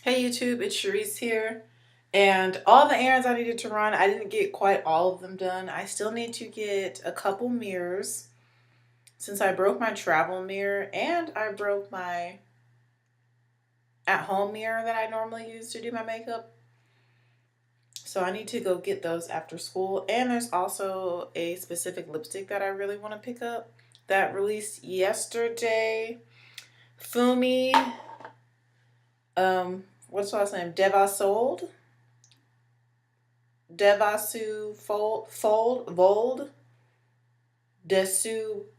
Hey YouTube, it's Cherise here. And all the errands I needed to run, I didn't get quite all of them done. I still need to get a couple mirrors since I broke my travel mirror and I broke my at-home mirror that I normally use to do my makeup. So I need to go get those after school. And there's also a specific lipstick that I really want to pick up that released yesterday. Fumi, what's the last name? Desu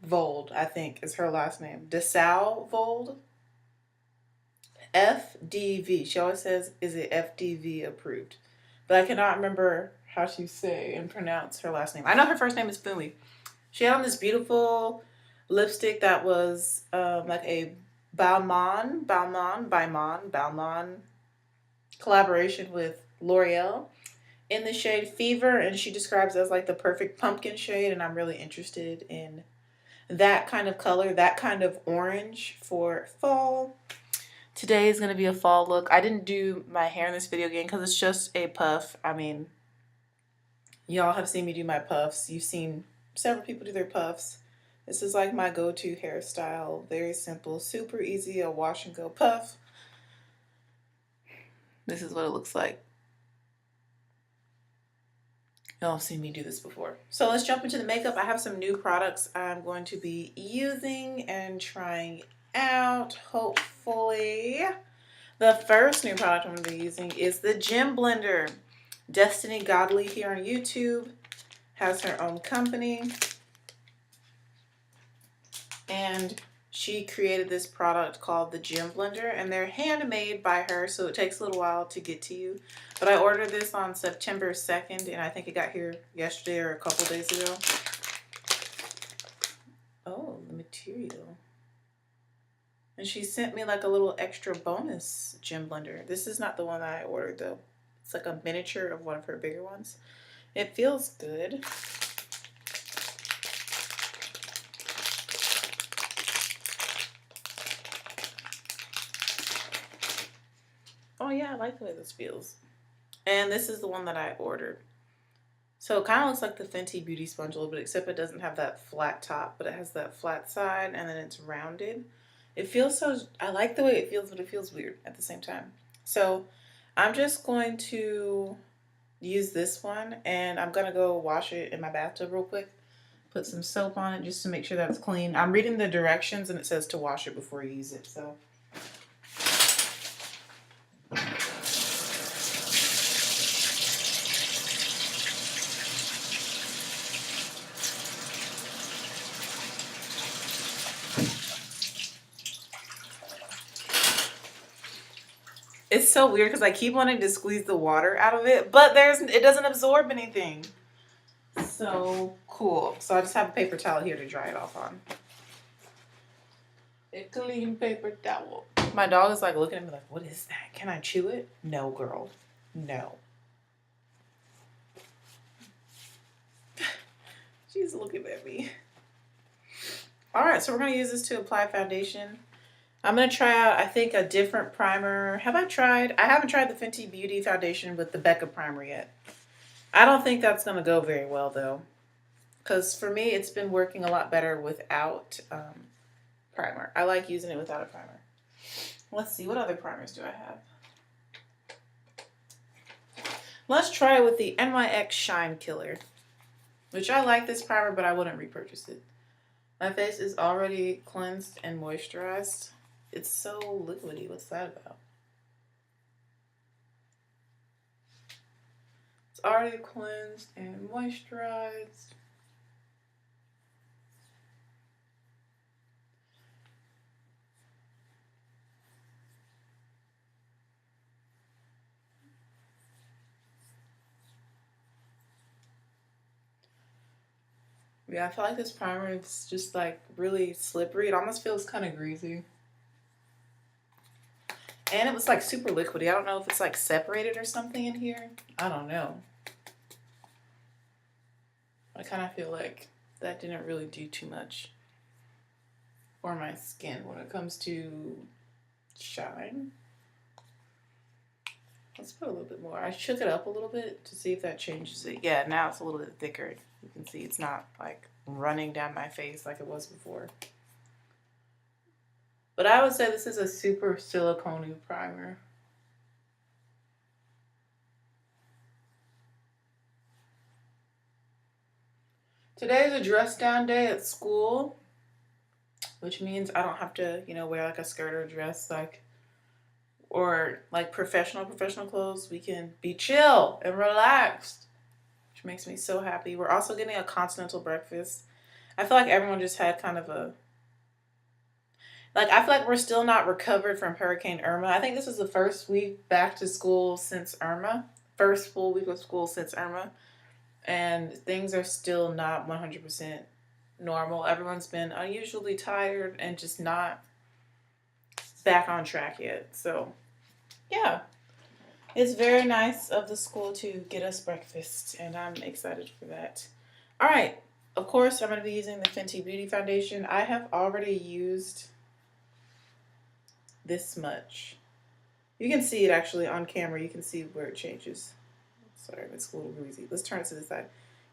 Vold, I think is her last name. Desau Vold. FDV. She always says, is it FDV approved? But I cannot remember how she say and pronounce her last name. I know her first name is Fumi. She had on this beautiful lipstick that was like a Balmain collaboration with L'Oreal in the shade Fever, and she describes it as like the perfect pumpkin shade, and I'm really interested in that kind of color, that kind of orange for fall. Today is going to be a fall look. I didn't do my hair in this video again because it's just a puff. I mean, y'all have seen me do my puffs. You've seen several people do their puffs. This is like my go-to hairstyle. Very simple, super easy, a wash and go puff. This is what it looks like. Y'all have seen me do this before. So let's jump into the makeup. I have some new products I'm going to be using and trying out, hopefully. The first new product I'm going to be using is the Gem Blender. Destiny Godly here on YouTube has her own company. And she created this product called the Gem Blender, and they're handmade by her, so it takes a little while to get to you. But I ordered this on September 2nd, and I think it got here yesterday or a couple days ago. Oh, the material. And she sent me like a little extra bonus Gem Blender. This is not the one that I ordered though. It's like a miniature of one of her bigger ones. It feels good. Oh yeah, I like the way this feels. And this is the one that I ordered. So it kind of looks like the Fenty Beauty Sponge a little bit, except it doesn't have that flat top, but it has that flat side and then it's rounded. It feels so, I like the way it feels, but it feels weird at the same time. So I'm just going to use this one, and I'm gonna go wash it in my bathtub real quick. Put some soap on it just to make sure that it's clean. I'm reading the directions and it says to wash it before you use it, so. It's so weird because I keep wanting to squeeze the water out of it, but it doesn't absorb anything. So cool. So I just have a paper towel here to dry it off on. A clean paper towel. My dog is like looking at me like, what is that? Can I chew it? No, girl. No. She's looking at me. All right, so we're going to use this to apply foundation. I'm going to try out, I think, a different primer. I haven't tried the Fenty Beauty foundation with the Becca primer yet. I don't think that's going to go very well, though. Because for me, it's been working a lot better without primer. I like using it without a primer. Let's see, what other primers do I have? Let's try it with the NYX Shine Killer. Which I like this primer, but I wouldn't repurchase it. My face is already cleansed and moisturized. It's so liquidy. What's that about? It's already cleansed and moisturized. Yeah, I feel like this primer is just like really slippery. It almost feels kind of greasy. And it was like super liquidy. I don't know if it's like separated or something in here. I don't know. I kind of feel like that didn't really do too much for my skin when it comes to shine. Let's put a little bit more. I shook it up a little bit to see if that changes it. Yeah, now it's a little bit thicker. You can see it's not like running down my face like it was before. But I would say this is a super silicone primer. Today is a dress down day at school, which means I don't have to, wear like a skirt or a dress or like professional clothes. We can be chill and relaxed, which makes me so happy. We're also getting a continental breakfast. I feel like everyone just had kind of I feel like we're still not recovered from Hurricane Irma. I think this is the first week back to school since Irma. First full week of school since Irma. And things are still not 100% normal. Everyone's been unusually tired and just not back on track yet. So, yeah. It's very nice of the school to get us breakfast, and I'm excited for that. All right. Of course, I'm going to be using the Fenty Beauty Foundation. I have already used this much. You can see it actually on camera. You can see where it changes. Sorry, it's a little greasy. Let's turn it to the side.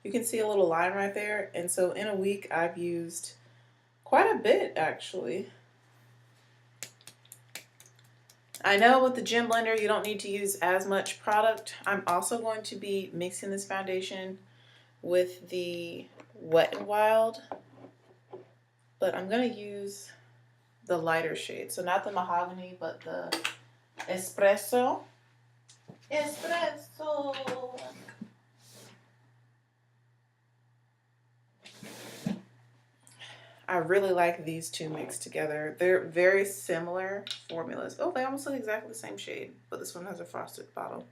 You can see a little line right there. And so in a week, I've used quite a bit, actually. I know with the gym blender, you don't need to use as much product. I'm also going to be mixing this foundation with the Wet n Wild. But I'm going to use the lighter shade. So not the mahogany, but the espresso. Espresso. I really like these two mixed together. They're very similar formulas. Oh, they almost look exactly the same shade, but this one has a frosted bottle.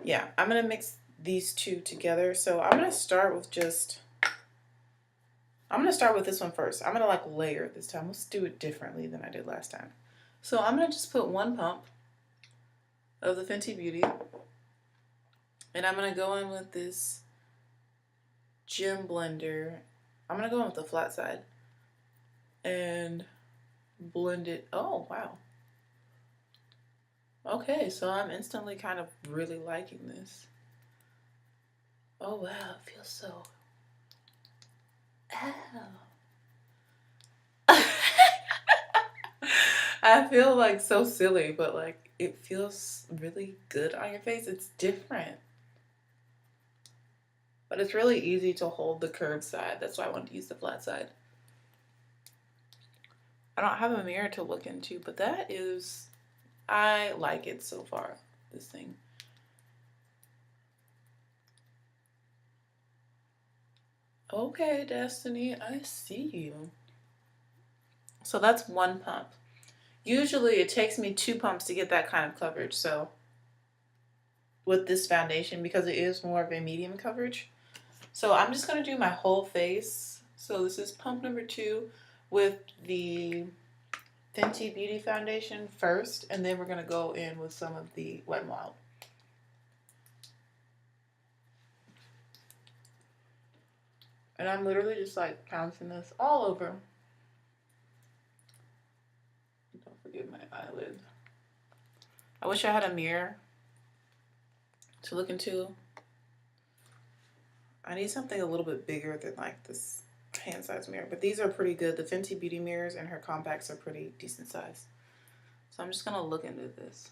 Yeah, I'm going to mix these two together. So I'm going to start with this one first. I'm going to layer it this time. Let's do it differently than I did last time. So I'm going to just put one pump of the Fenty Beauty. And I'm going to go in with this gym blender. I'm going to go in with the flat side and blend it. Oh, wow. Okay, so I'm instantly kind of really liking this. Oh, wow, it feels so... Ow. I feel so silly, but it feels really good on your face. It's different. But it's really easy to hold the curved side. That's why I wanted to use the flat side. I don't have a mirror to look into, but I like it so far, this thing. Okay, Destiny, I see you. So that's one pump. Usually it takes me 2 pumps to get that kind of coverage. So with this foundation, because it is more of a medium coverage. So I'm just going to do my whole face. So this is pump number 2 with the Fenty Beauty Foundation first. And then we're going to go in with some of the Wet n Wild. And I'm literally just pouncing this all over. Don't forget my eyelid. I wish I had a mirror to look into. I need something a little bit bigger than this hand size mirror, but these are pretty good. The Fenty Beauty mirrors and her compacts are pretty decent size. So I'm just gonna look into this.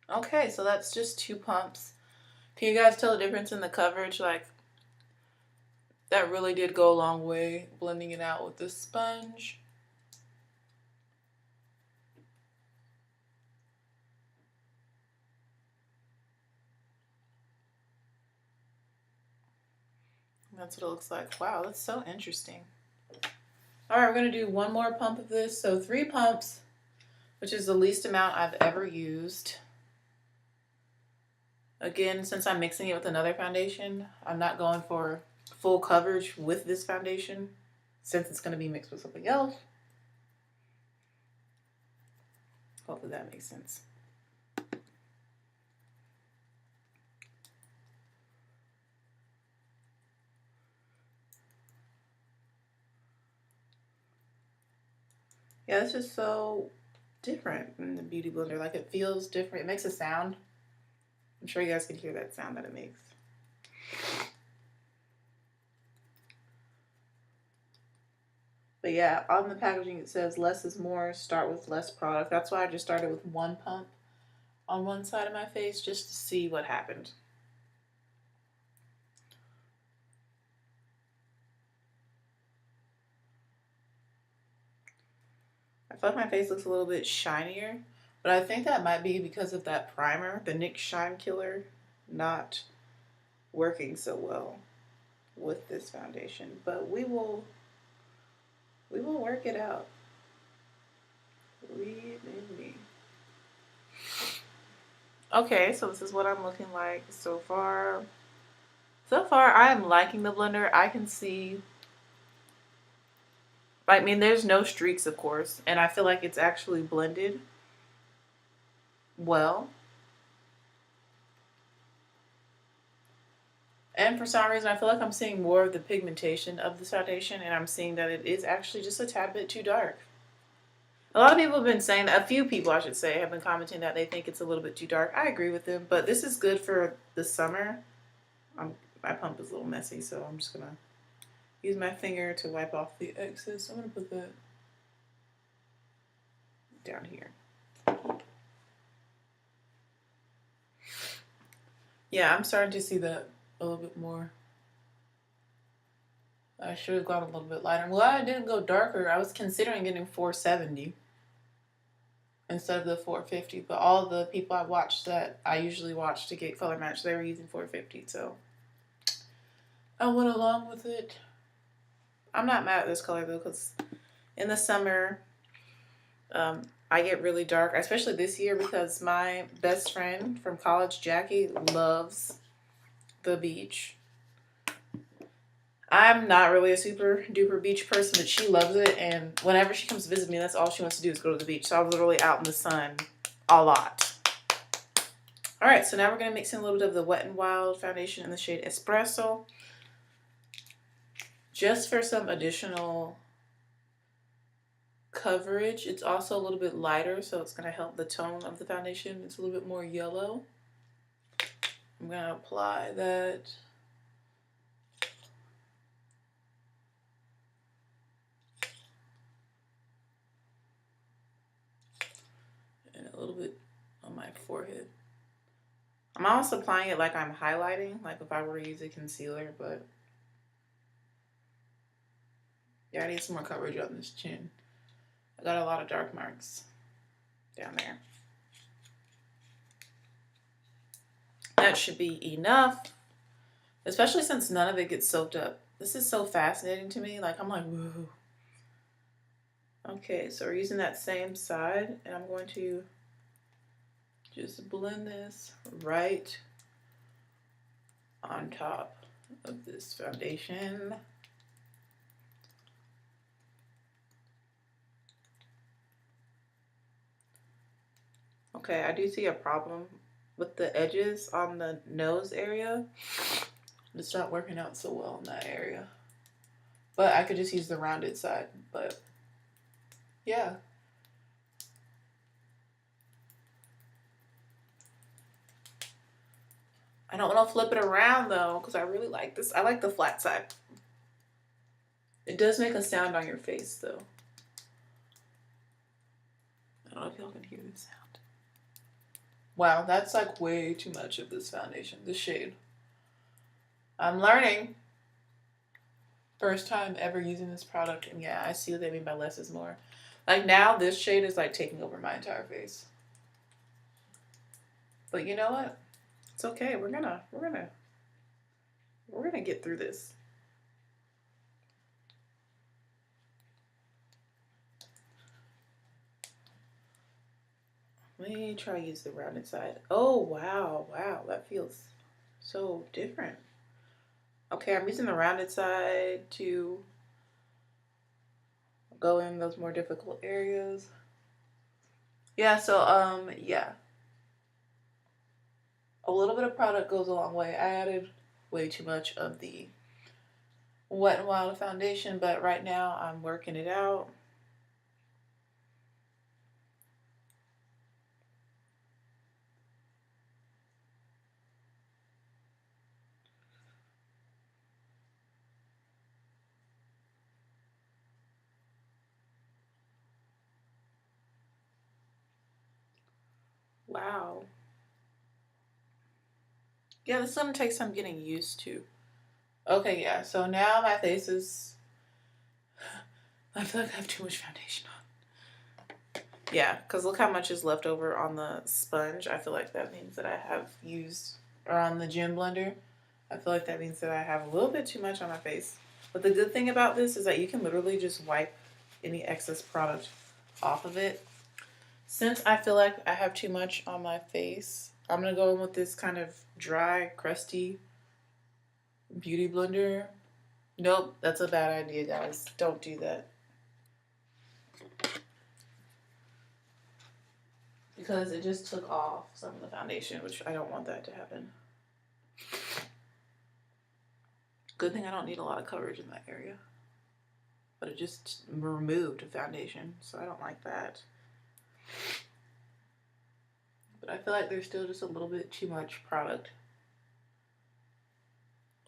Okay, so that's just 2 pumps. Can you guys tell the difference in the coverage? That really did go a long way, blending it out with this sponge. That's what it looks like. Wow, that's so interesting. All right, we're going to do one more pump of this. So 3 pumps, which is the least amount I've ever used. Again, since I'm mixing it with another foundation, I'm not going for full coverage with this foundation since it's going to be mixed with something else. Hopefully that makes sense. Yeah, this is so different in the Beauty Blender. Like, it feels different. It makes a sound. I'm sure you guys can hear that sound that it makes. But yeah, on the packaging it says less is more, start with less product. That's why I just started with one pump on one side of my face just to see what happened. I feel like my face looks a little bit shinier, but I think that might be because of that primer, the NYX Shine Killer, not working so well with this foundation. But we will work it out. Read me. Okay, so this is what I'm looking like so far. So far, I am liking the blender. I can see, I mean, there's no streaks, of course, and I feel like it's actually blended well. And for some reason, I feel like I'm seeing more of the pigmentation of this foundation, and I'm seeing that it is actually just a tad bit too dark. A lot of people have been saying that, a few people I should say, have been commenting that they think it's a little bit too dark. I agree with them, but this is good for the summer. My pump is a little messy, so I'm just going to use my finger to wipe off the excess. I'm going to put that down here. Yeah, I'm starting to see that a little bit more. I should have gone a little bit lighter. Well, I didn't go darker. I was considering getting 470 instead of the 450, but all the people I watched that I usually watch to get color match, they were using 450, so I went along with it. I'm not mad at this color though, because in the summer, I get really dark, especially this year, because my best friend from college, Jackie, loves the beach. I'm not really a super duper beach person, but she loves it, and whenever she comes to visit me, that's all she wants to do is go to the beach. So I'm literally out in the sun a lot. Alright, so now we're going to mix in a little bit of the Wet n Wild foundation in the shade Espresso, just for some additional coverage. It's also a little bit lighter, so it's going to help the tone of the foundation. It's a little bit more yellow. I'm going to apply that. And a little bit on my forehead. I'm also applying it like I'm highlighting, like if I were to use a concealer, but yeah, I need some more coverage on this chin. I got a lot of dark marks down there. That should be enough, especially since none of it gets soaked up. This is so fascinating to me. Like, I'm like, whoa. Okay, so we're using that same side, and I'm going to just blend this right on top of this foundation. Okay, I do see a problem with the edges on the nose area. It's not working out so well in that area. But I could just use the rounded side, but yeah. I don't want to flip it around though, because I really like this. I like the flat side. It does make a sound on your face though. I don't know if y'all can hear the sound. Wow, that's like way too much of this foundation, this shade. I'm learning. First time ever using this product, and yeah, I see what they mean by less is more. Like now, this shade is like taking over my entire face. But you know what? It's okay. We're gonna get through this. Let me try to use the rounded side. Oh wow, that feels so different. Okay, I'm using the rounded side to go in those more difficult areas. Yeah, so yeah. A little bit of product goes a long way. I added way too much of the Wet n Wild foundation, but right now I'm working it out. Wow. Yeah, this is gonna take some getting used to. Okay, yeah, so now my face is... I feel like I have too much foundation on. Yeah, because look how much is left over on the sponge. I feel like that means that I have used... Or on the gym blender. I feel like that means that I have a little bit too much on my face. But the good thing about this is that you can literally just wipe any excess product off of it. Since I feel like I have too much on my face, I'm going to go in with this kind of dry, crusty beauty blender. Nope, that's a bad idea, guys. Don't do that. Because it just took off some of the foundation, which I don't want that to happen. Good thing I don't need a lot of coverage in that area. But it just removed a foundation, so I don't like that. But I feel like there's still just a little bit too much product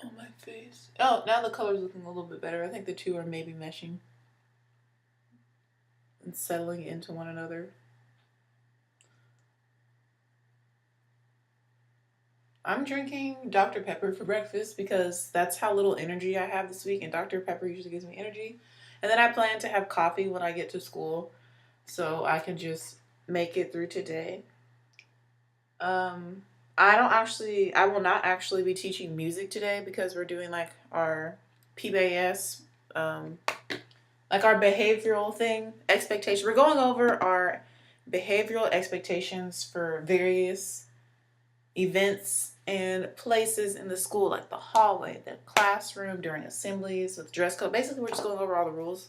on my face. Oh, now the color's looking a little bit better. I think the two are maybe meshing and settling into one another. I'm drinking Dr. Pepper for breakfast because that's how little energy I have this week, and Dr. Pepper usually gives me energy. And then I plan to have coffee when I get to school so I can just make it through today. I will not actually be teaching music today because we're doing like our PBS, like our behavioral thing, expectation. We're going over our behavioral expectations for various events and places in the school, like the hallway, the classroom, during assemblies with dress code. Basically, we're just going over all the rules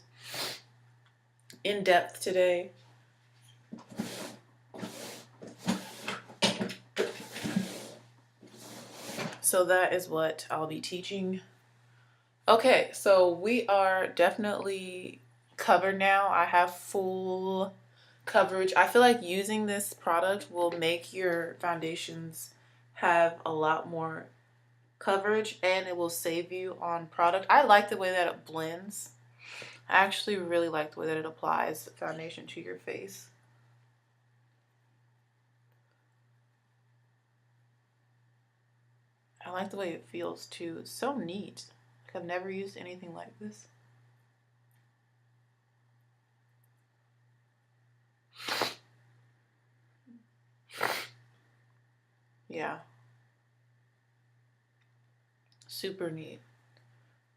in depth today. So that is what I'll be teaching. Okay, so we are definitely covered now. I have full coverage. I feel like using this product will make your foundations have a lot more coverage and it will save you on product. I like the way that it blends. I actually really like the way that it applies foundation to your face. I like the way it feels too. It's so neat. Like I've never used anything like this. Yeah. Super neat.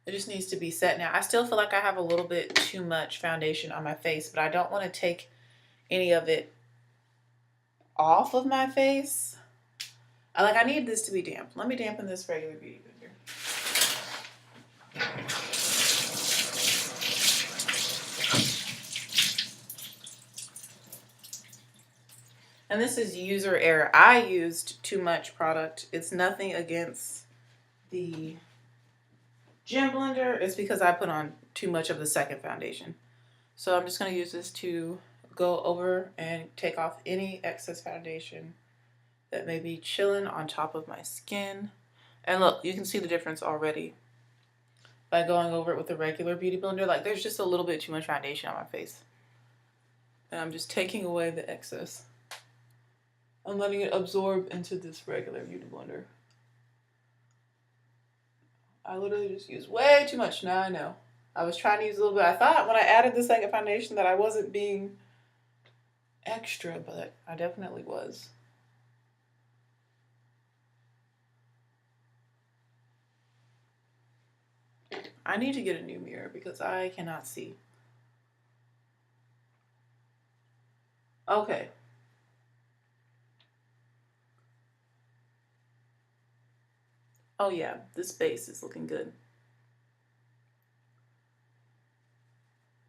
It just needs to be set now. I still feel like I have a little bit too much foundation on my face, but I don't want to take any of it off of my face. I need this to be damp. Let me dampen this regular beauty blender. And this is user error. I used too much product. It's nothing against the gym blender. It's because I put on too much of the second foundation. So I'm just going to use this to go over and take off any excess foundation that may be chilling on top of my skin. And look, you can see the difference already by going over it with a regular beauty blender. Like there's just a little bit too much foundation on my face. And I'm just taking away the excess. I'm letting it absorb into this regular beauty blender. I literally just used way too much. Now I know. I was trying to use a little bit. I thought when I added the second foundation that I wasn't being extra, but I definitely was. I need to get a new mirror because I cannot see. Okay. Oh yeah, this base is looking good.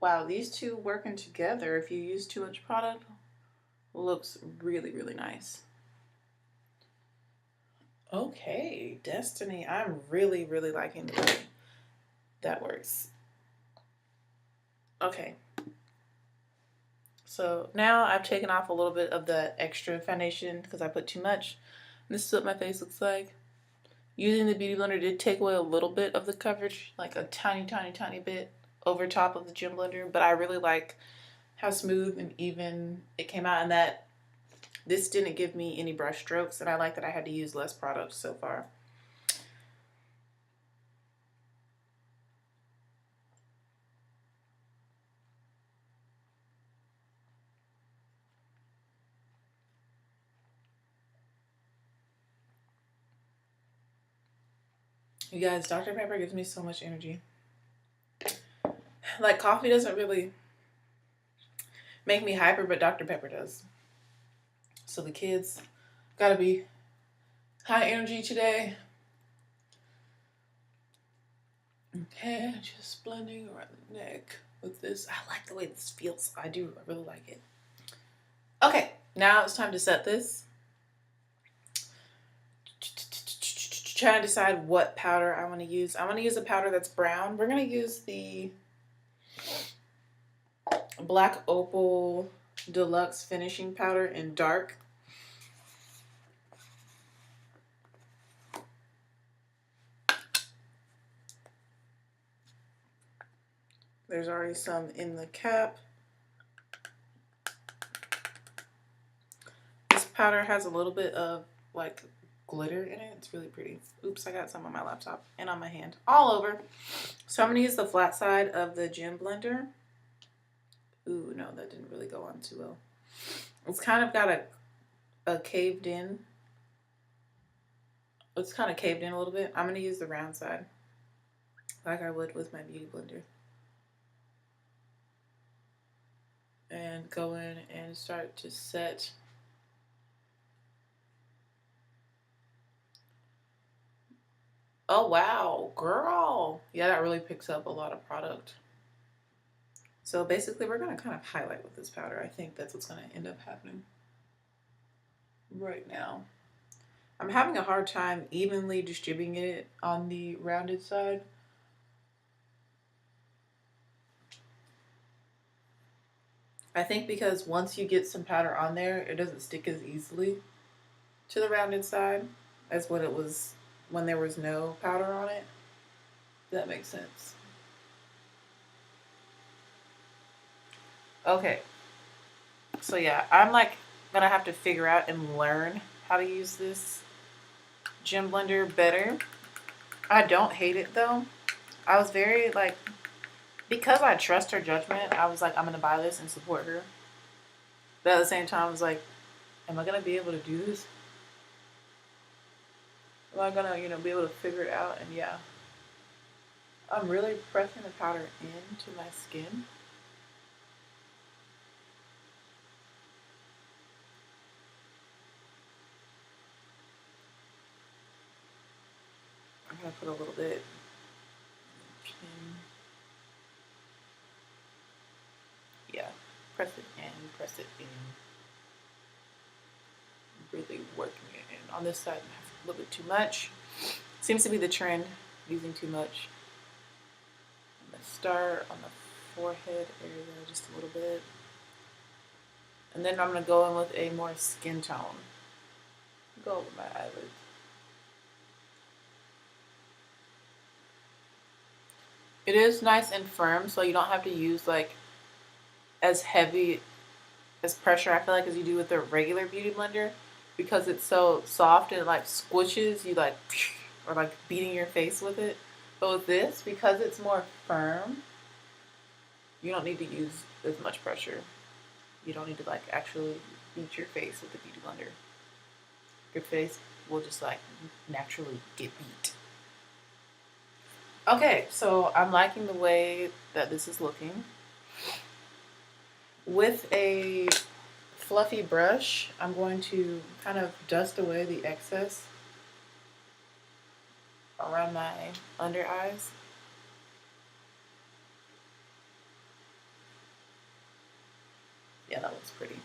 Wow, these two working together, if you use too much product, looks really, really nice. Okay, Destiny, I'm really, really liking the way that works. Okay. So now I've taken off a little bit of the extra foundation because I put too much. This is what my face looks like. Using the beauty blender did take away a little bit of the coverage, like a tiny, tiny, tiny bit over top of the gym blender, but I really like how smooth and even it came out, and that This didn't give me any brush strokes, and I like that I had to use less product so far. You guys, Dr. Pepper gives me so much energy. Like, coffee doesn't really make me hyper, but Dr. Pepper does. So the kids gotta be high energy today. Okay, just blending around the neck with this. I like the way this feels. I do. I really like it. Okay, now it's time to set this. Trying to decide what powder I want to use. I want to use a powder that's brown. We're going to use the Black Opal Deluxe Finishing Powder in dark. There's already some in the cap. This powder has a little bit of like glitter in it. It's really pretty. Oops, I got some on my laptop and on my hand. All over. So I'm going to use the flat side of the gem blender. Ooh, no, that didn't really go on too well. It's kind of got a caved in. It's kind of caved in a little bit. I'm going to use the round side like I would with my beauty blender. And go in and start to set oh wow, girl. Yeah, that really picks up a lot of product. So basically we're going to kind of highlight with this powder. I think that's what's going to end up happening right now. I'm having a hard time evenly distributing it on the rounded side. I think because once you get some powder on there, it doesn't stick as easily to the rounded side as when it was when there was no powder on it. If that makes sense. Okay. So yeah, I'm like gonna have to figure out and learn how to use this gem blender better. I don't hate it though. I was very like, because I trust her judgment, I was like, I'm gonna buy this and support her. But at the same time, I was like, am I gonna be able to do this? Am I gonna, be able to figure it out? And yeah, I'm really pressing the powder into my skin. I'm gonna put a little bit. Yeah, press it in, press it in. Really working it in. On this side, I have a little bit too much. Seems to be the trend, using too much. I'm gonna start on the forehead area just a little bit. And then I'm gonna go in with a more skin tone. Go over my eyelids. It is nice and firm, so you don't have to use like as heavy as pressure, I feel like, as you do with the regular beauty blender, because it's so soft and it like squishes you, like, or like beating your face with it. But with this, because it's more firm, you don't need to use as much pressure. You don't need to like actually beat your face with the beauty blender. Your face will just like naturally get beat. Okay, so I'm liking the way that this is looking. With a fluffy brush, I'm going to kind of dust away the excess around my under eyes. Yeah, that looks pretty.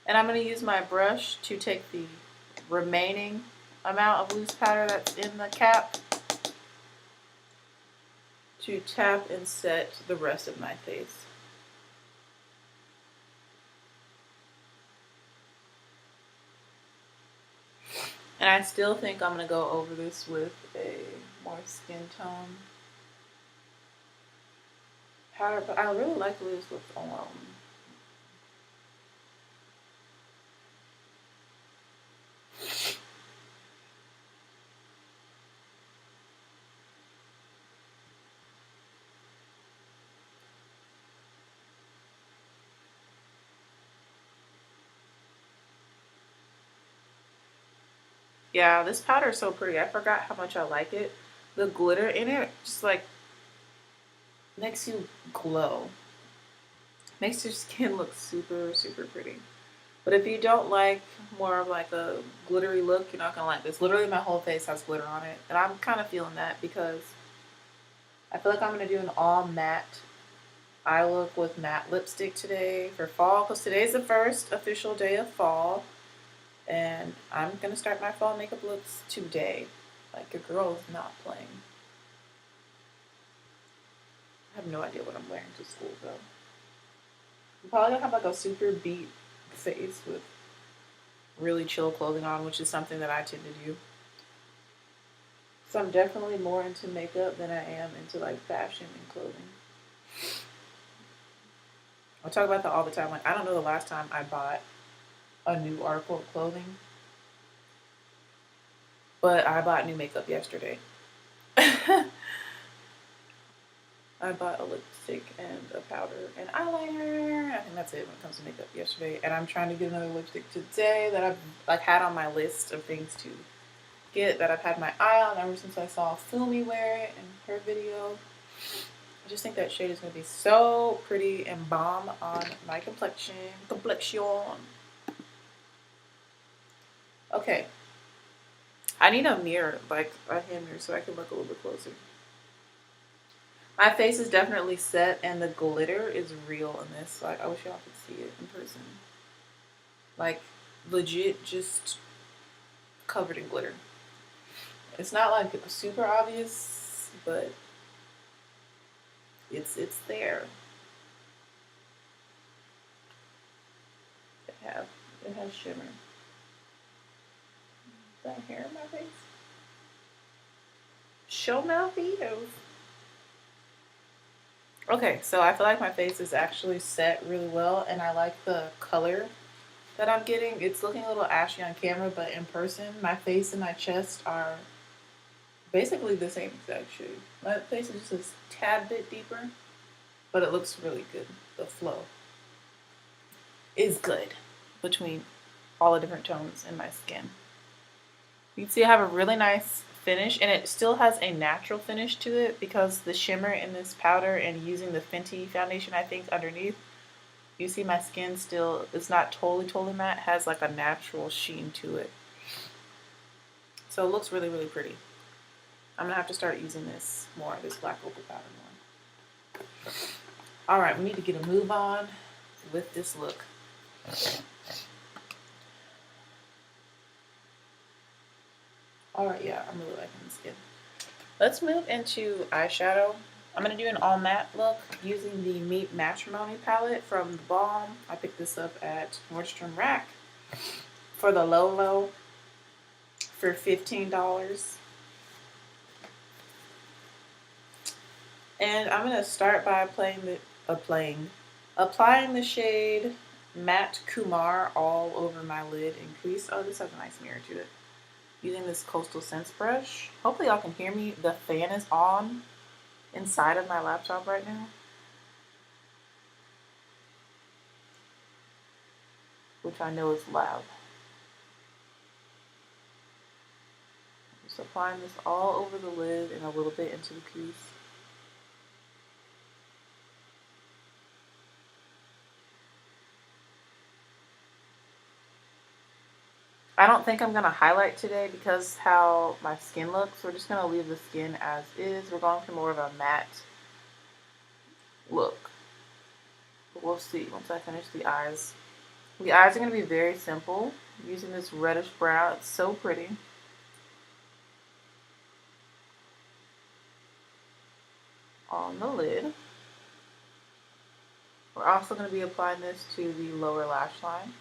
And I'm going to use my brush to take the remaining amount of loose powder that's in the cap to tap and set the rest of my face. And I still think I'm going to go over this with a more skin tone powder, but I really like the lips with Yeah, this powder is so pretty. I forgot how much I like it. The glitter in it just like makes you glow. Makes your skin look super, super pretty. But if you don't like more of like a glittery look, you're not gonna like this. Literally my whole face has glitter on it. And I'm kind of feeling that because I feel like I'm gonna do an all matte eye look with matte lipstick today for fall. Because today's the first official day of fall. And I'm gonna start my fall makeup looks today. Like a girl is not playing. I have no idea what I'm wearing to school though. I'm probably gonna have like a super beat face with really chill clothing on, which is something that I tend to do. So I'm definitely more into makeup than I am into like fashion and clothing. I talk about that all the time. Like I don't know the last time I bought a new article of clothing, but I bought new makeup yesterday. I bought a lipstick and a powder and eyeliner. I think that's it when it comes to makeup yesterday. And I'm trying to get another lipstick today that I've like had on my list of things to get, that I've had my eye on ever since I saw Fumi wear it in her video. I just think that shade is going to be so pretty and bomb on my complexion. Okay. I need a mirror, like a hand mirror, so I can look a little bit closer. My face is definitely set, and the glitter is real in this. Like, I wish y'all could see it in person. Like, legit, just covered in glitter. It's not like super obvious, but it's there. It has shimmer. Is that hair in my face? Show mouth Eos. Okay, so I feel like my face is actually set really well, and I like the color that I'm getting. It's looking a little ashy on camera, but in person, my face and my chest are basically the same exact shade. My face is just a tad bit deeper, but it looks really good. The flow is good between all the different tones in my skin. You can see I have a really nice finish, and it still has a natural finish to it because the shimmer in this powder and using the Fenty foundation, I think, underneath, you see my skin still, it's not totally matte, it has like a natural sheen to it. So it looks really, really pretty. I'm gonna have to start using this more, this black opal powder more. All right, we need to get a move on with this look. All right, yeah, I'm really liking the skin. Let's move into eyeshadow. I'm going to do an all matte look using the Meet Matrimony palette from the Balm. I picked this up at Nordstrom Rack for the low for $15. And I'm going to start by applying the shade Matte Kumar all over my lid and crease. Oh, this has a nice mirror to it. Using this Coastal Scents brush. Hopefully y'all can hear me. The fan is on inside of my laptop right now, which I know is loud. Just applying this all over the lid and a little bit into the crease. I don't think I'm going to highlight today because how my skin looks. We're just going to leave the skin as is. We're going for more of a matte look. But we'll see once I finish the eyes. The eyes are going to be very simple. I'm using this reddish brown. It's so pretty. On the lid. We're also going to be applying this to the lower lash line.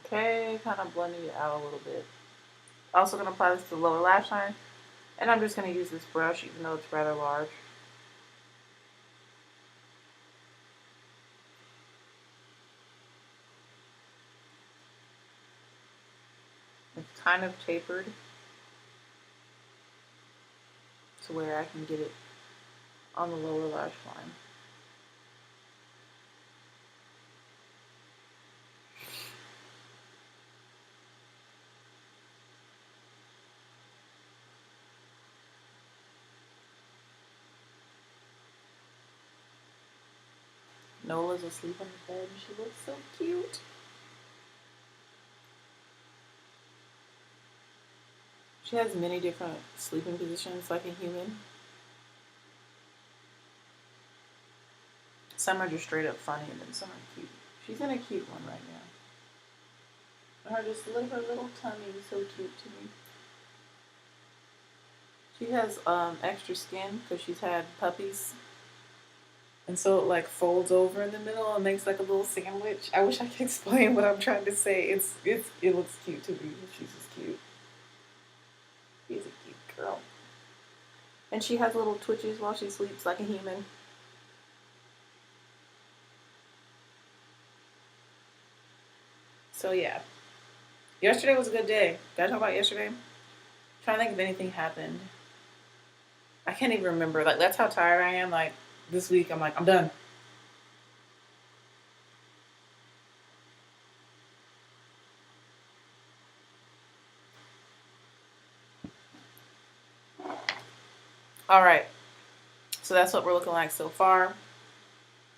Okay, kind of blending it out a little bit. Also going to apply this to the lower lash line. And I'm just going to use this brush, even though it's rather large. It's kind of tapered to where I can get it on the lower lash line. Nola's asleep on the bed and she looks so cute. She has many different sleeping positions like a human. Some are just straight up funny and then some are cute. She's in a cute one right now. Her little tummy is so cute to me. She has extra skin because she's had puppies. And so it like folds over in the middle and makes like a little sandwich. I wish I could explain what I'm trying to say. It looks cute to me. She's just cute. She's a cute girl. And she has little twitches while she sleeps like a human. So yeah. Yesterday was a good day. Did I talk about yesterday? I'm trying to think if anything happened. I can't even remember. Like, that's how tired I am. Like, this week, I'm like, I'm done. All right. So that's what we're looking like so far.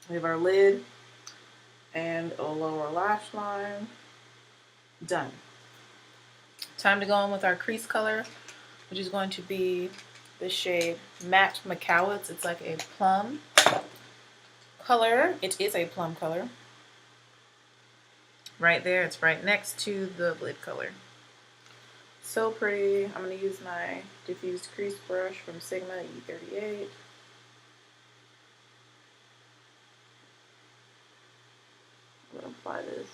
We have our lid and a lower lash line. Done. Time to go in with our crease color, which is going to be the shade Matte Macowitz. It's like a plum color. It is a plum color. Right there, it's right next to the lid color. So pretty. I'm going to use my diffused crease brush from Sigma E38. I'm going to apply this.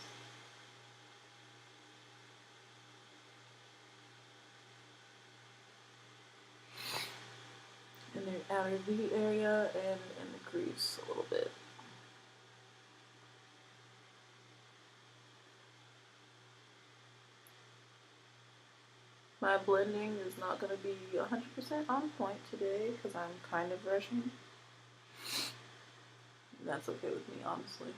In the outer V area and in the crease a little bit. My blending is not going to be 100% on point today because I'm kind of rushing. That's okay with me, honestly.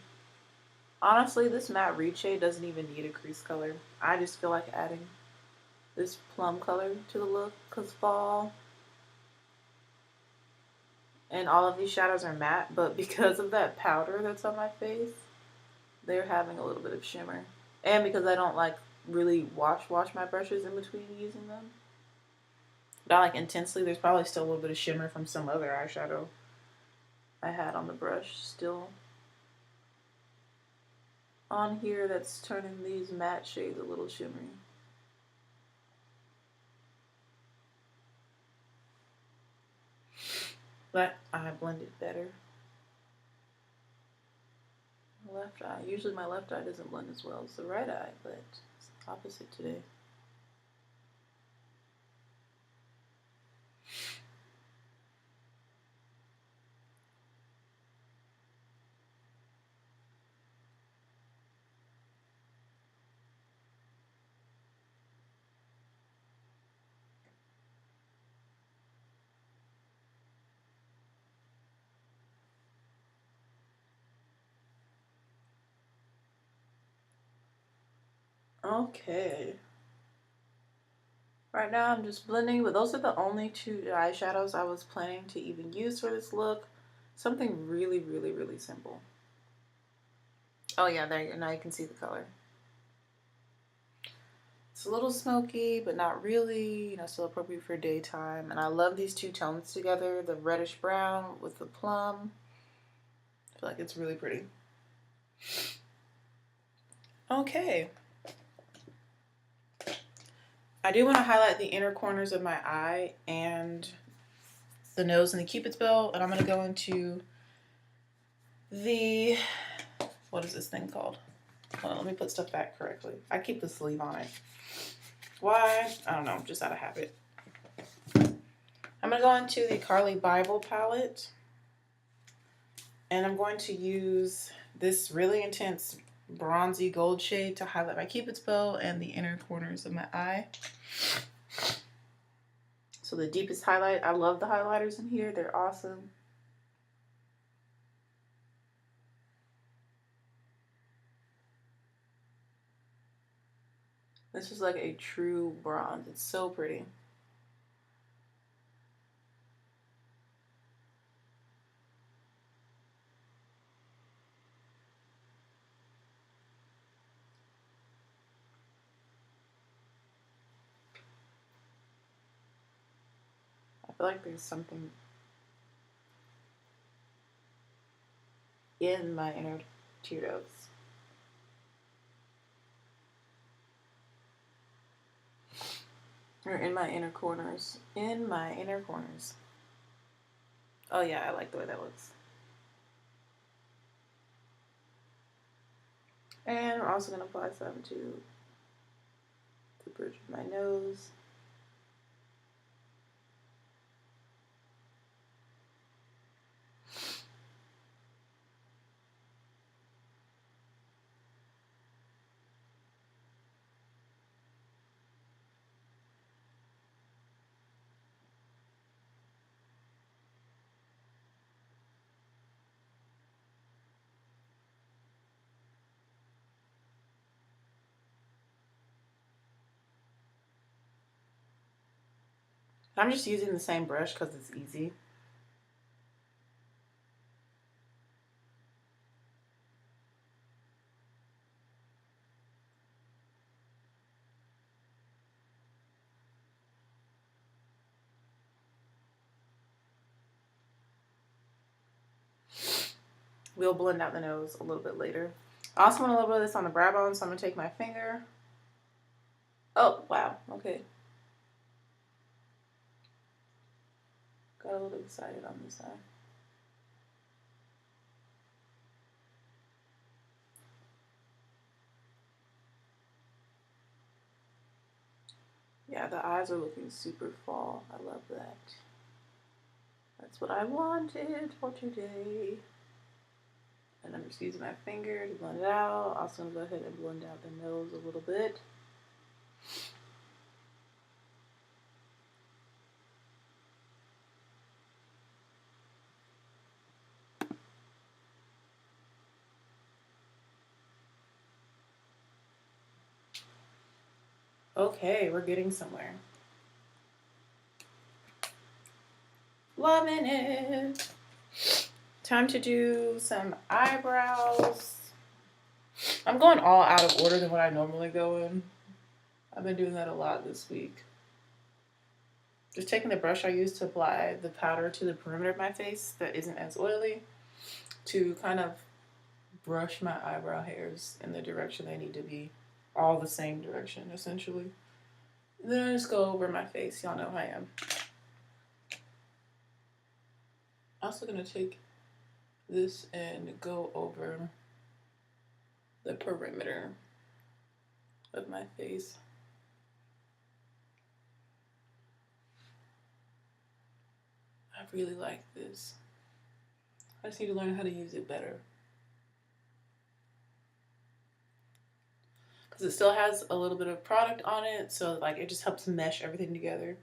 Honestly, this matte reed shade doesn't even need a crease color. I just feel like adding this plum color to the look because fall. And all of these shadows are matte, but because of that powder that's on my face, they're having a little bit of shimmer. And because I don't like really wash my brushes in between using them. Not like intensely, there's probably still a little bit of shimmer from some other eyeshadow I had on the brush still on here that's turning these matte shades a little shimmery. But I blended better. Left eye. Usually my left eye doesn't blend as well as the right eye, but it's the opposite today. Okay. Right now I'm just blending, but those are the only two eyeshadows I was planning to even use for this look. Something really, really, really simple. Oh yeah, there you go. Now you can see the color. It's a little smoky, but not really, you know, still appropriate for daytime. And I love these two tones together, the reddish brown with the plum. I feel like it's really pretty. Okay. I do want to highlight the inner corners of my eye and the nose and the Cupid's bow, and I'm going to go into the, what is this thing called? Hold on, let me put stuff back correctly. I keep the sleeve on it. Why? I don't know, just out of habit. I'm going to go into the Carly Bible palette. And I'm going to use this really intense bronzy gold shade to highlight my Cupid's bow and the inner corners of my eye. So the deepest highlight, I love the highlighters in here. They're awesome. This is like a true bronze. It's so pretty. I feel like there's something in my inner tear ducts. Or in my inner corners. In my inner corners. Oh yeah, I like the way that looks. And we're also going to apply some to the bridge of my nose. I'm just using the same brush because it's easy. We'll blend out the nose a little bit later. I also want a little bit of this on the brow bone, so I'm going to take my finger. Oh, wow. Okay. Got a little excited on this side. Yeah, the eyes are looking super fall. I love that. That's what I wanted for today. And I'm just using my finger to blend it out. Also going to go ahead and blend out the nose a little bit. Okay, we're getting somewhere. Loving it. Time to do some eyebrows. I'm going all out of order than what I normally go in. I've been doing that a lot this week. Just taking the brush I used to apply the powder to the perimeter of my face that isn't as oily to kind of brush my eyebrow hairs in the direction they need to be. All the same direction, essentially. And then I just go over my face. Y'all know how I am. Also going to take this and go over the perimeter of my face. I really like this. I just need to learn how to use it better. Because it still has a little bit of product on it, so like it just helps mesh everything together.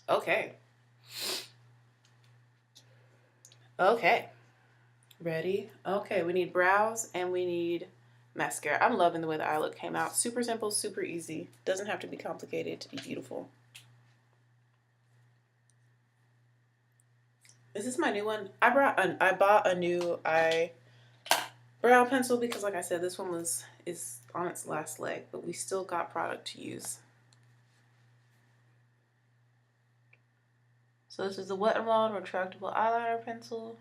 Okay. Okay. Ready? Okay, we need brows and we need mascara. I'm loving the way the eye look came out. Super simple, super easy. Doesn't have to be complicated to be beautiful. Is this my new one? I bought a new eyebrow pencil because, like I said, this one is on its last leg, but we still got product to use. So this is the Wet n Wild retractable eyeliner pencil.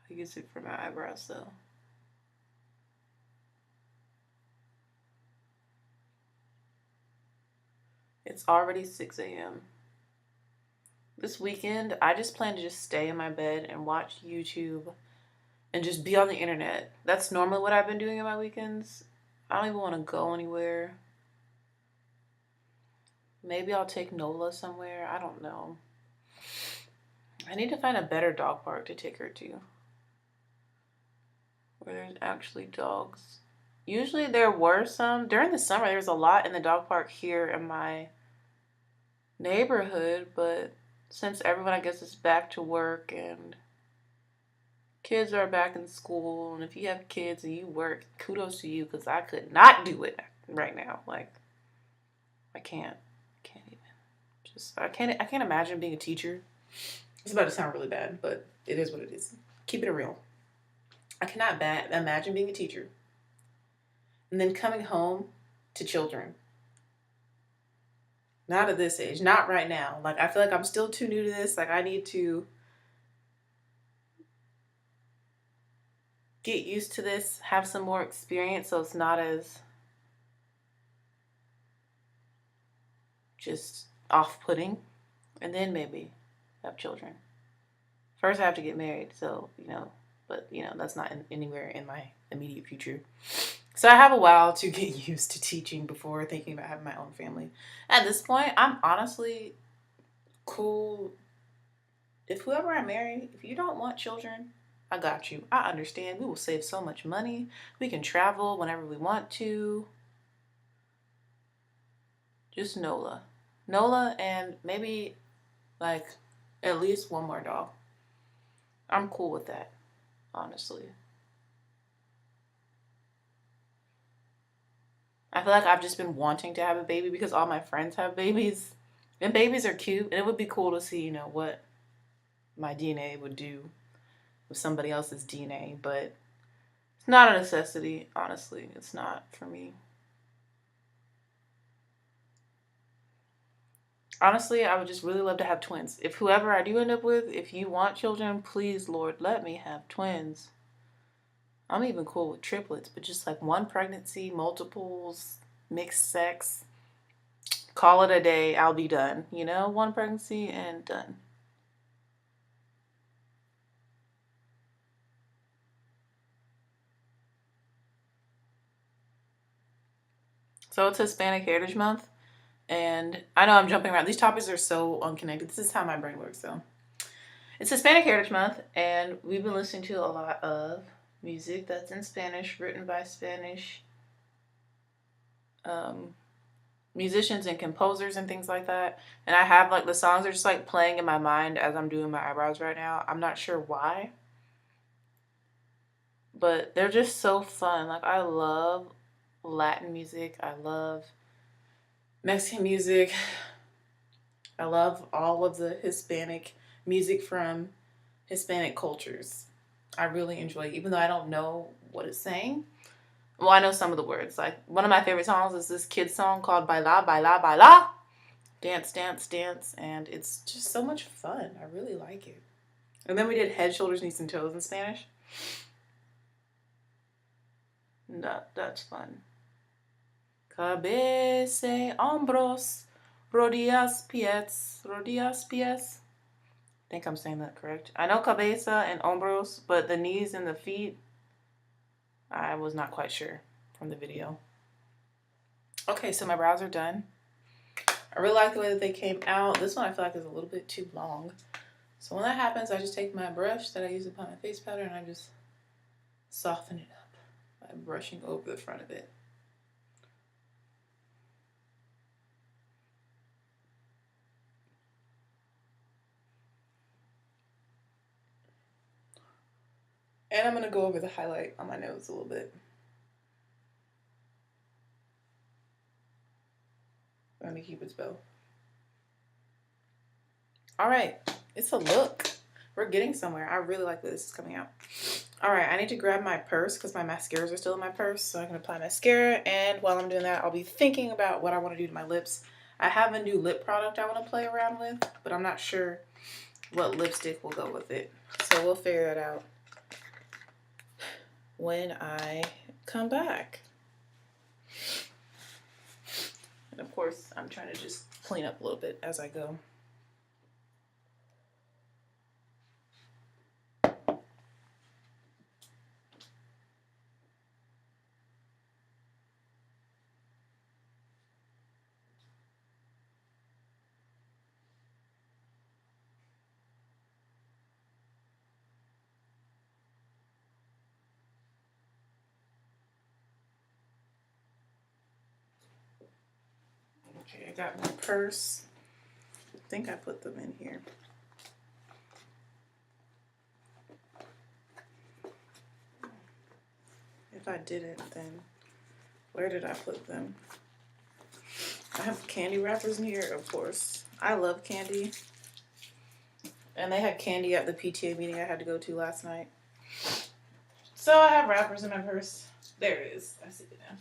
I use it for my eyebrows though. It's already 6 a.m. This weekend, I just plan to just stay in my bed and watch YouTube and just be on the internet. That's normally what I've been doing in my weekends. I don't even want to go anywhere. Maybe I'll take Nola somewhere. I don't know. I need to find a better dog park to take her to, where there's actually dogs. Usually there were some. During the summer, there's a lot in the dog park here in my neighborhood, but since everyone, I guess, is back to work and kids are back in school, and if you have kids and you work, kudos to you, because I could not do it right now. Like, I can't even. I can't imagine being a teacher. It's about to sound really bad, but it is what it is. Keep it real. I cannot imagine being a teacher and then coming home to children. Not at this age. Not right now. Like, I feel like I'm still too new to this. Like, I need to get used to this, have some more experience so it's not as just off-putting, and then maybe have children. First, I have to get married, so, but, that's not anywhere in my immediate future. So I have a while to get used to teaching before thinking about having my own family. At this point, I'm honestly cool. If whoever I marry, if you don't want children, I got you. I understand. We will save so much money. We can travel whenever we want to. Just Nola. Nola and maybe, like, at least one more dog. I'm cool with that, honestly. I feel like I've just been wanting to have a baby because all my friends have babies. And babies are cute. And it would be cool to see, what my DNA would do with somebody else's DNA. But it's not a necessity, honestly. It's not for me. Honestly, I would just really love to have twins. If whoever I do end up with, if you want children, please, Lord, let me have twins. I'm even cool with triplets, but just like one pregnancy, multiples, mixed sex. Call it a day, I'll be done. One pregnancy and done. So it's Hispanic Heritage Month. And I know I'm jumping around. These topics are so unconnected. This is how my brain works, though. It's Hispanic Heritage Month, and we've been listening to a lot of music that's in Spanish, written by Spanish musicians and composers and things like that. And I have, like, the songs are just, like, playing in my mind as I'm doing my eyebrows right now. I'm not sure why, but they're just so fun. Like, I love Latin music. I love Mexican music. I love all of the Hispanic music from Hispanic cultures. I really enjoy it, even though I don't know what it's saying. Well, I know some of the words. Like, one of my favorite songs is this kid's song called Baila, Baila, Baila. Dance, dance, dance. And it's just so much fun. I really like it. And then we did head, shoulders, knees, and toes in Spanish. That's fun. Cabeza, hombros, rodillas, pies. Rodillas, pies. I think I'm saying that correct. I know cabeza and hombros, but the knees and the feet, I was not quite sure from the video. Okay, so my brows are done. I really like the way that they came out. This one I feel like is a little bit too long. So when that happens, I just take my brush that I use upon my face powder and I just soften it up by brushing over the front of it. And I'm going to go over the highlight on my nose a little bit. Let me keep its bow. All right, it's a look. We're getting somewhere. I really like that this is coming out. All right, I need to grab my purse because my mascaras are still in my purse. So I can apply mascara. And while I'm doing that, I'll be thinking about what I want to do to my lips. I have a new lip product I want to play around with, but I'm not sure what lipstick will go with it. So we'll figure it out when I come back. And of course, I'm trying to just clean up a little bit as I go. Okay, I got my purse. I think I put them in here. If I didn't, then where did I put them? I have candy wrappers in here, of course. I love candy. And they had candy at the PTA meeting I had to go to last night. So I have wrappers in my purse. There it is. I see it now.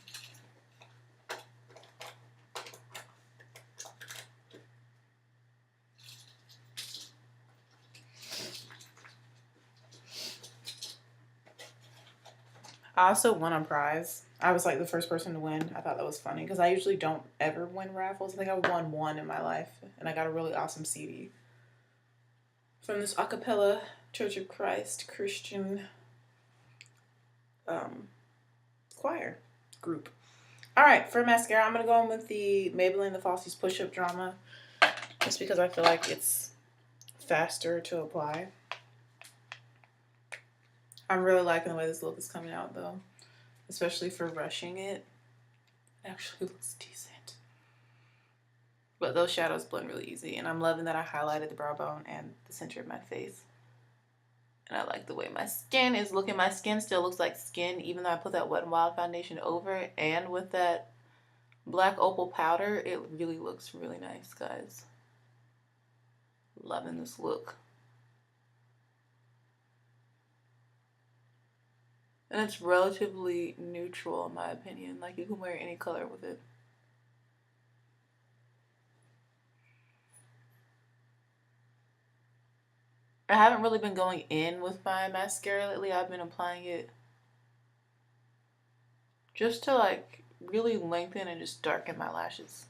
I also won a prize. I was like the first person to win. I thought that was funny because I usually don't ever win raffles. I think I won one in my life, and I got a really awesome CD from this a cappella Church of Christ Christian choir group. All right, for mascara, I'm going to go in with the Maybelline The Falsies Push-Up Drama just because I feel like it's faster to apply. I'm really liking the way this look is coming out, though, especially for rushing it. It actually looks decent. But those shadows blend really easy, and I'm loving that I highlighted the brow bone and the center of my face. And I like the way my skin is looking. My skin still looks like skin, even though I put that Wet n Wild foundation over it. And with that black opal powder, it really looks really nice, guys. Loving this look. And it's relatively neutral, in my opinion. Like, you can wear any color with it. I haven't really been going in with my mascara lately. I've been applying it just to, like, really lengthen and just darken my lashes.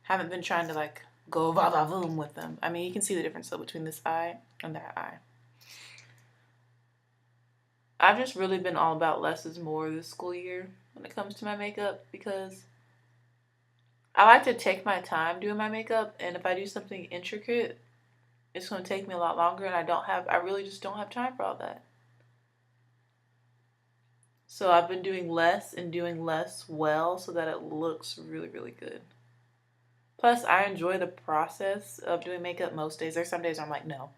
Haven't been trying to, like, go va-va-voom with them. I mean, you can see the difference, though, between this eye and that eye. I've just really been all about less is more this school year when it comes to my makeup because I like to take my time doing my makeup, and if I do something intricate, it's going to take me a lot longer, and I really just don't have time for all that. So I've been doing less and doing less well so that it looks really, really good. Plus, I enjoy the process of doing makeup most days. There's some days I'm like, no.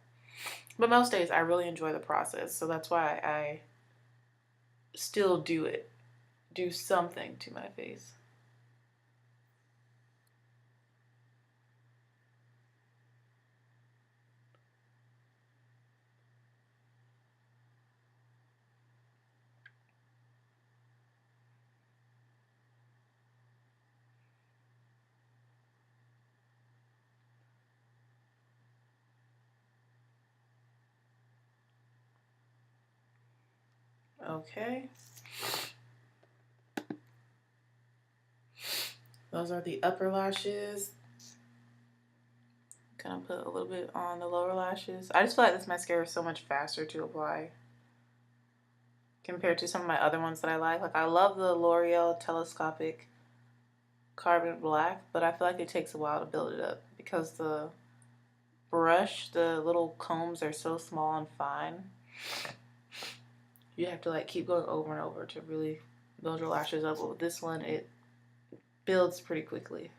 But most days I really enjoy the process, so that's why I still do it. Do something to my face. Okay. Those are the upper lashes. Gonna put a little bit on the lower lashes. I just feel like this mascara is so much faster to apply compared to some of my other ones that I like. Like, I love the L'Oreal Telescopic Carbon Black, but I feel like it takes a while to build it up because the brush, the little combs are so small and fine. You have to, like, keep going over and over to really build your lashes up. But with this one, it builds pretty quickly.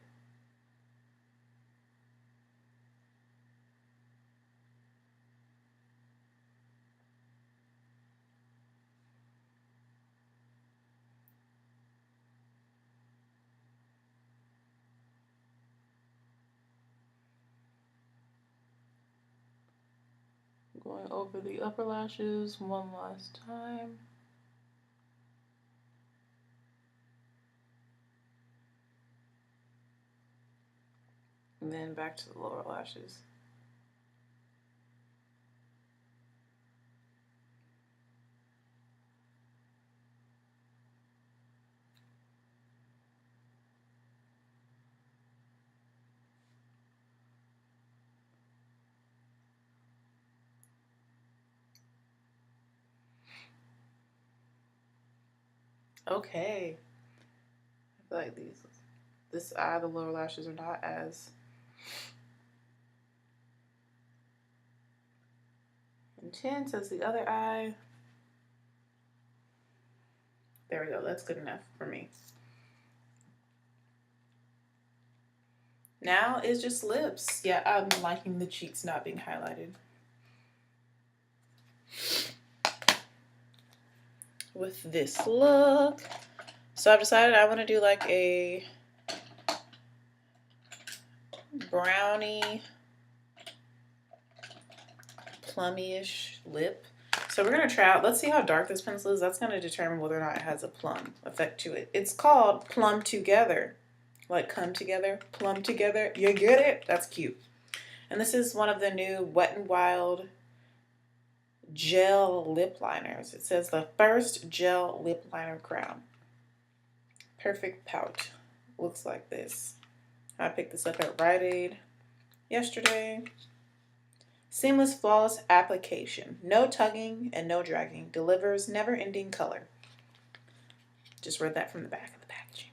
Going over the upper lashes one last time. And then back to the lower lashes. Okay. I feel like this eye, the lower lashes are not as intense as the other eye. There we go. That's good enough for me. Now it's just lips. Yeah, I'm liking the cheeks not being highlighted. With this look. So I've decided I want to do like a brownie, plummy-ish lip. So we're going to try out, let's see how dark this pencil is. That's going to determine whether or not it has a plum effect to it. It's called Plum Together. Like come together, plum together. You get it? That's cute. And this is one of the new Wet n Wild gel lip liners. It says the first gel lip liner crown. Perfect pout. Looks like this. I picked this up at Rite Aid yesterday. Seamless, flawless application. No tugging and no dragging. Delivers never-ending color. Just read that from the back of the packaging.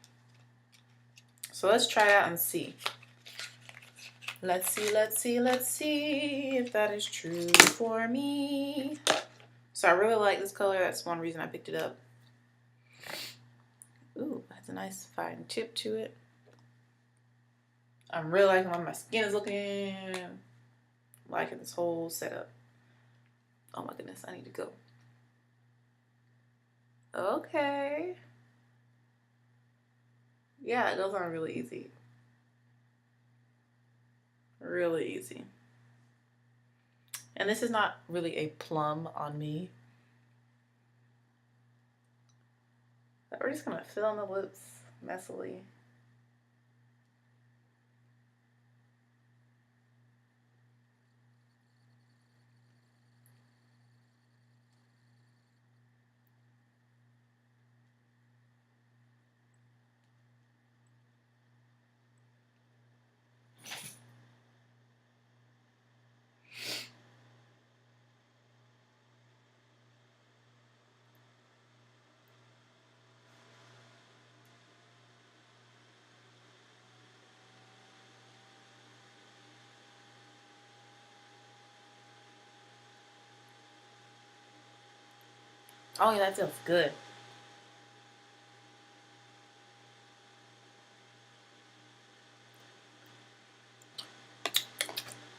So let's try it out and see. Let's see if that is true for me. So I really like this color. That's one reason I picked it up. Ooh, that's a nice fine tip to it. I'm really liking how my skin is looking. Liking this whole setup. Oh my goodness, I need to go. Okay. Yeah, it goes on really easy. Really easy. And this is not really a plum on me. But we're just gonna fill in the lips messily. Oh yeah, that feels good. I'm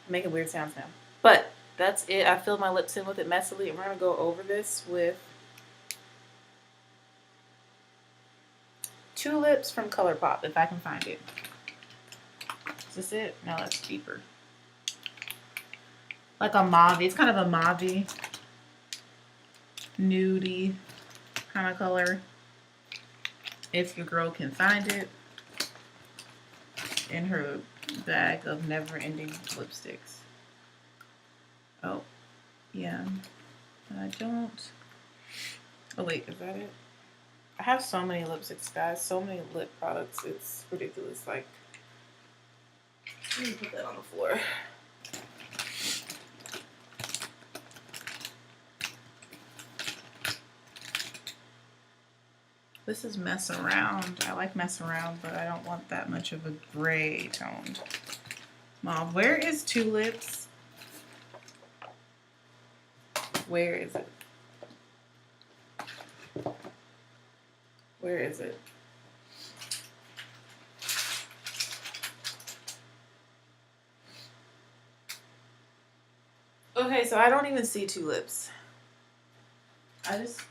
making weird sounds now. But that's it. I filled my lips in with it messily, and we're gonna go over this with Tulips from ColourPop, if I can find it. Is this it? No, that's deeper. Like a mauve. It's kind of a mauve, nudie kind of color. If your girl can find it in her bag of never-ending lipsticks. Oh, yeah. I don't. Oh wait, is that it? I have so many lipsticks, guys. So many lip products. It's ridiculous. Like, let me put that on the floor. This is Mess Around. I like Mess Around, but I don't want that much of a gray toned mauve. Where is Tulips? Where is it? Where is it? Okay, so I don't even see Tulips. I just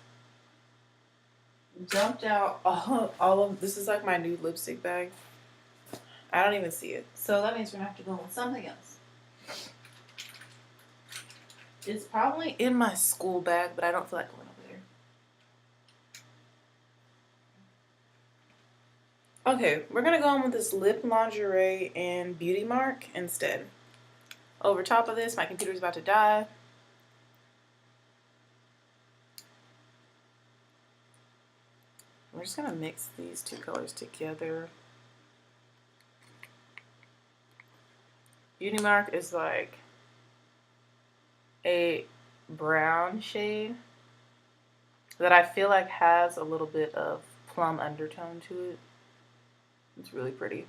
dumped out all of this. Is like my new lipstick bag. I don't even see it. So that means we're gonna have to go with something else. It's probably in my school bag, but I don't feel like going over there. Okay, we're gonna go on with this Lip Lingerie in Beauty Mark instead. Over top of this, my computer's about to die. We're just gonna mix these two colors together. Beauty Mark is like a brown shade that I feel like has a little bit of plum undertone to it. It's really pretty.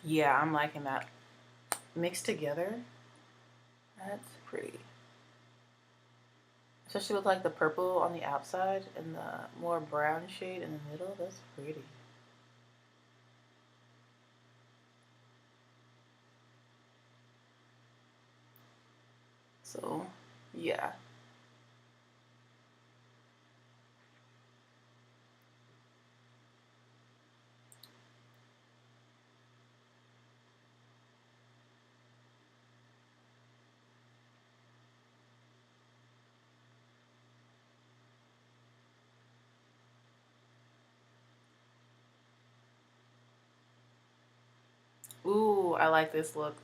Yeah, I'm liking that. Mixed together, that's pretty. Especially with like the purple on the outside and the more brown shade in the middle. That's pretty. So, yeah. Ooh, I like this look.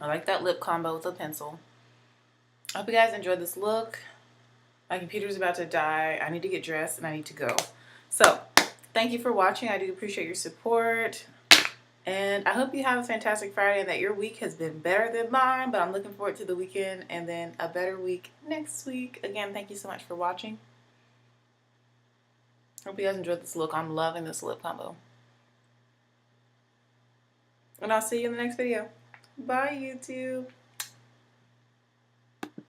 I like that lip combo with a pencil. I hope you guys enjoyed this look. My computer's about to die. I need to get dressed and I need to go. So, thank you for watching. I do appreciate your support. And I hope you have a fantastic Friday and that your week has been better than mine. But I'm looking forward to the weekend and then a better week next week. Again, thank you so much for watching. Hope you guys enjoyed this look. I'm loving this lip combo. And I'll see you in the next video. Bye, YouTube.